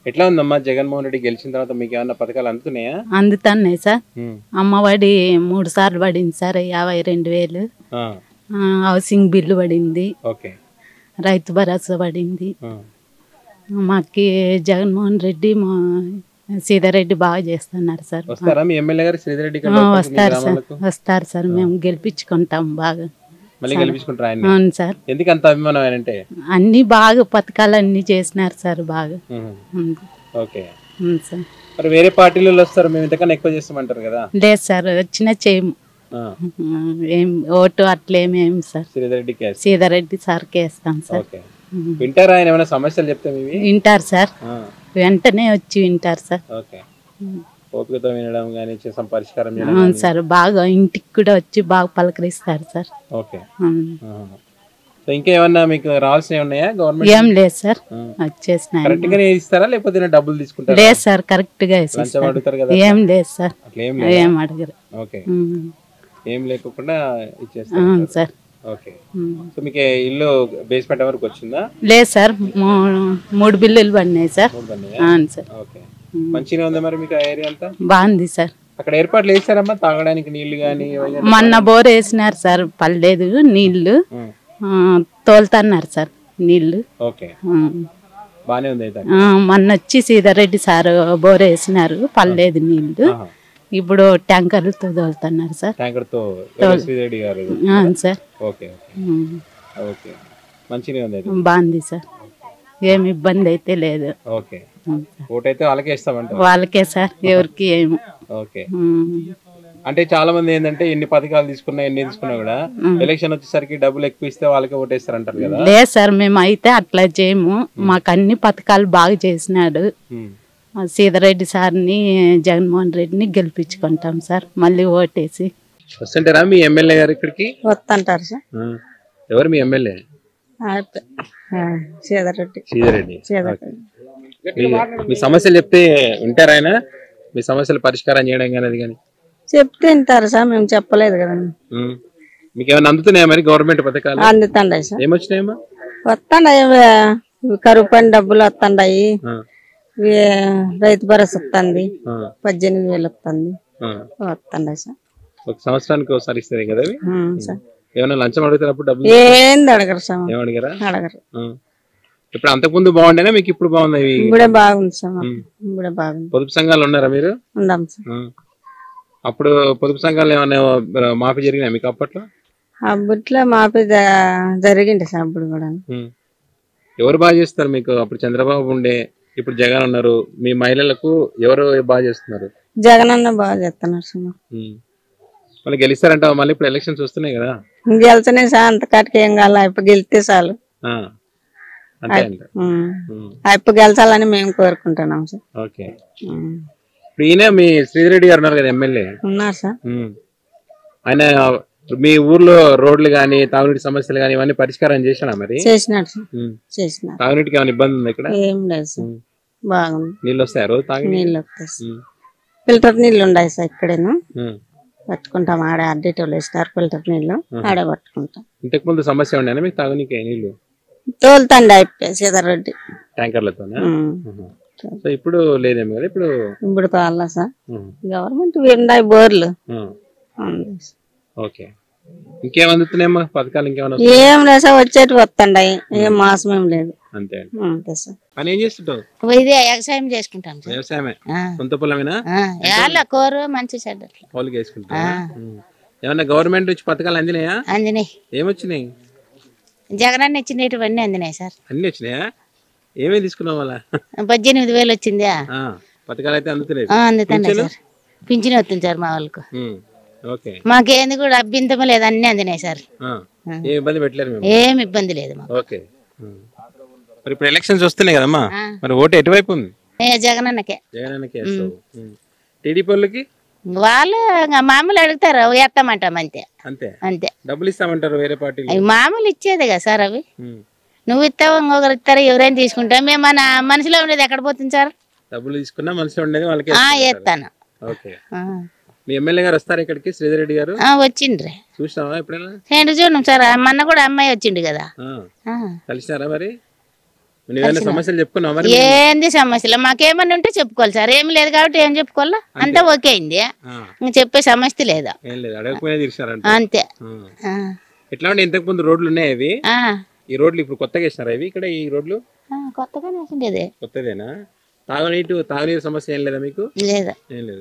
ఎట్లా ఉందమ్మా జగన్మోహన్ రెడ్డి గెలిచిన తర్వాత మీకు ఏమన్నా పథకాలు అందుతున్నాయా? అందుతున్నాయి సార్. అమ్మఒడి 3 సార్లు పడింది సార్, 52,000. హౌసింగ్ బిల్లు పడింది, రైతు భరోసా పడింది. మాకు జగన్మోహన్ రెడ్డి సీతారెడ్డి బాగా చేస్తున్నారు సార్. వస్తారు సార్, వస్తారు సార్. మేము గెలిపించుకుంటాం బాగా. అవును సార్. అన్ని బాగా పథకాలు అన్ని చేసినారు సార్ బాగా. వేరే పార్టీలలో వస్తారు, మేము ఇంతకన్నా ఎక్కువ చేస్తామంటారు కదా? లేదు సార్, వచ్చినా చేయము. ఏం ఓటు అట్లేమేమి సార్, సీతారెడ్డి సార్కి వేస్తాం సార్. వింటారా ఆయన ఏమైనా సమస్యలు చెప్తే? వింటారు సార్, వెంటనే వచ్చి వింటారు సార్. ఓపికతో వినడం కానీ పరిష్కారం అవును సార్, బాగా ఇంటికి కూడా వచ్చి బాగా పలకరిస్తారు సార్. ఇంకేమన్నా మీకు రావాల్సినవి ఉన్నాయా గవర్నమెంట్? ఏం లేదు సార్, వచ్చేసినా. కరెక్ట్ గానే ఇస్తారా లేకపోతే డబ్బులు తీసుకుంటారా? లేదు సార్, కరెక్ట్ గా ఏం లేదు సార్, ఏం అడగరు. ఏం లేకుండా ఇచ్చేస్తారు సార్. సో మీకు ఇల్లు బేస్మెంట్ వరకు వచ్చిందా? లేదు సార్, 3 బిల్లులు పడినాయి సార్. అవును సార్. మంచిగా ఉంది మరి మీకు ఏరియా అంతా? బాగుంది సార్. అక్కడ ఏర్పాట్లు వేసారమ్మా తాగడానికి నీళ్లు గానీ? మొన్న బోర్ వేసినారు సార్, పడలేదు నీళ్లు. తోలుతున్నారు సార్ నీళ్లు. బానే ఉంది. మొన్న వచ్చి సీతారెడ్డి సార్ బోర్ వేసినారు, పడలేదు నీళ్లు. ఇప్పుడు ట్యాంకర్లతో తోలుతున్నారు సార్. అవును సార్. బాగుంది సార్, ఏమి ఇబ్బంది అయితే లేదు. వాళ్ళకే సార్, ఎవరికి ఏమి. అంటే చాలా మంది ఏంటంటే ఎన్ని పథకాలు తీసుకున్నా ఎన్ని తీసుకున్నా కూడా ఎలక్షన్ వచ్చేసరికి డబ్బులు ఎక్కువ ఇస్తే వాళ్ళకే ఓటేస్తారు అంటారు కదా? లేదు సార్, మేము అయితే అట్లా చేయము. మాకు అన్ని పథకాలు బాగా చేసినాడు సీతారెడ్డి సార్ని, జగన్మోహన్ రెడ్డిని గెలిపించుకుంటాం సార్, మళ్ళీ ఓటేసి. వస్తుంటారా మీ ఎమ్మెల్యే గారు ఇక్కడికి? వస్తుంటారు సార్. ఎవరు మీ ఎమ్మెల్యే? సీతారెడ్డి. మీ సమస్యలు చెప్తే వింటారా ఆయన? మీ సమస్యలు పరిష్కారం చేయడం కానీ కానీ చెప్తే వింటారు సార్, మేము చెప్పలేదు కదా. మీకు ఏమైనా అందుతున్నాయా మరి గవర్నమెంట్ పథకాలు? అందుతున్నాయి సార్. ఏమొచ్చినాయమ్మా? వస్తున్నాయి, కరువు పని డబ్బులు వస్తున్నాయి, రైతు భరోసా వస్తుంది, 18,000 వస్తుంది, వస్తున్నాయి సార్. ఒక సంవత్సరానికి ఒకసారి ఇస్తుంది కదా అవి? ఏమైనా లంచం అడుగుతున్నప్పుడు డబ్బులు ఏంది అడగరు సార్. ఏమడిగారా? అడగరు. ఇప్పుడు అంతకుముందు బాగుండేనా మీకు ఇప్పుడు బాగుంది? ఇప్పుడే బాగుంది సార్, ఇప్పుడే బాగుంది. పొదుపు సంఘాలు ఉన్నారా మీరు? ఉన్నాం సార్. అప్పుడు పొదుపు సంఘాలు ఏమైనా మాఫీ జరిగినాయి మీకు అప్పట్లో? అప్పట్లో మాఫీ జరిగింది సార్. అప్పుడు కూడా ఎవరు బాగా చేస్తారు మీకు? అప్పుడు చంద్రబాబు ఉండే, ఇప్పుడు జగన్ ఉన్నారు. మీ మహిళలకు ఎవరు బాగా చేస్తున్నారు? జగన్ అన్న బాగా చేస్తున్నారు సార్. మళ్ళీ గెలుస్తారంట మళ్ళీ? ఇప్పుడు ఎలక్షన్స్ వస్తున్నాయి కదా? గెలుస్తున్నాయి సార్, అంత కాటికి ఏం కావాలి, ఇప్పుడు గెలిస్తే చాలు. ఇప్పుడు గెలిచాలని మేము కోరుకుంటున్నాం సార్. ఓకే. ఇప్పుడు ఈయన మీ శ్రీధరెడ్డి గారు ఉన్నారు కదా ఎమ్మెల్యే? ఉన్నారు సార్. ఆయన మీ ఊర్లో రోడ్లు గానీ తాగునీటి సమస్యలు గానీ ఇవన్నీ పరిష్కారం చేసినా మరి? చేసినాడు సార్, చేసినాడు. తాగునీటికి ఏమైనా ఇబ్బంది ఉంది ఇక్కడ? ఏం లేదు సార్, బాగుంది. నీళ్ళు వస్తాయి రోజు? తాగి నీళ్ళు వస్తాయి, ఫిల్టర్ నీళ్ళు ఉన్నాయి సార్. ఇక్కడేను పట్టుకుంటాం, ఆడే అడ్డేటోళ్ళు వేసినారు ఫిల్టర్ నీళ్ళు, ఆడే పట్టుకుంటాం. ఇంతకు ముందు సమస్య ఉండేనా మీకు తాగునీకి నీళ్ళు? తోలుతండి అయిపోయి సీతారెడ్డి ట్యాంకర్లతోనే. సో ఇప్పుడు లేదేమో కదా? ఇప్పుడు తోలా సార్, గవర్నమెంట్ ఉన్నాయి బోర్లు. ఓకే. ఇంకేం అందుతున్నాయమ్మా పథకాలు? ఇంకేమన్నా? ఏం లేదు సార్, వచ్చేటి వస్తుండయి, ఏం మాసం ఏం లేదు. అంతే అంతే సార్. పని ఏం చేస్తుంటావు? ఇదే వ్యవసాయం చేసుకుంటాం. వ్యవసాయమే? సొంత పొలమేనా? కూర మంచి చెడ్డ పొలకి వేసుకుంటా. ఏమన్నా గవర్నమెంట్ నుంచి పథకాలు అందినాయా? అందినాయి. ఏమొచ్చినాయి? జగన్ అన్న ఇచ్చినటువన్నీ అందినాయి సార్. అన్ని వచ్చినాయా? ఏమేమి తీసుకున్నావు వాళ్ళ? 18,000 వచ్చిందా? పథకాలు అయితే అందుతున్నాయి. అందుతాయి సార్, పింఛన్ వస్తుంది సార్ మా వాళ్ళకు. మాకేంది కూడా అభ్యంతరం లేదు, అన్ని అందినాయి సార్. ఏమి ఇబ్బంది లేదు మాకు. ఓకే. మరి ఇప్పుడు ఎలక్షన్స్ వస్తున్నాయి కదమ్మా, మరి ఓటు ఎటువైపు ఉంది? జగన్ అన్నకే. జగన్ అన్నకే. టీడీపీ వాళ్ళకి వాళ్ళు మామూలు అడుగుతారు, వేస్తామంటాం అంతే. అంతే అంతే. డబ్బులు ఇస్తామంటారు వేరే పార్టీ? మామూలు ఇచ్చేదే కదా సార్ అవి. నువ్వు ఇస్తావు, ఇంకొకరు ఇస్తారు, ఎవరైనా తీసుకుంటాం. మేము మన మనసులో ఉండేది ఎక్కడ పోతుంది సార్? డబ్బులు తీసుకున్నా మనసులో ఉండేది వాళ్ళకి వేస్తాను. ఓకే. మీ ఎమ్మెల్యే గారు వస్తారు ఇక్కడికి, శ్రీధరెడ్డి గారు? వచ్చిండ్రే. చూసినావా ఎప్పుడైనా? చూడం సార్, మొన్న కూడా అమ్మాయి వచ్చిండు కదా. కలిసినారా మరి? నువ్వు ఏదైనా సమస్యలు చెప్పుకున్నావు మరి? ఏంది సమస్యలు మాకేమన్నా ఉంటే చెప్పుకోవాలి సార్, ఏం లేదు కాబట్టి ఏం చెప్పుకోవాలా, అంతా ఓకే అయింది, ఇంక చెప్పే సమస్య లేదా, ఏం లేదు, అడగకపోయినా తీర్చారంట. అంతే. ఎట్లా ఉంటే ఇంతకు ముందు రోడ్లు ఉన్నాయి అవి, ఆ, ఈ రోడ్లు ఇప్పుడు కొత్తగా వేసినారు అవి, ఇక్కడ ఈ రోడ్లు కొత్తగానే వేసిండేది కొత్తదేనా? తాగునీరు సమస్య ఏం లేదా మీకు? లేదా. ఏం లేదు.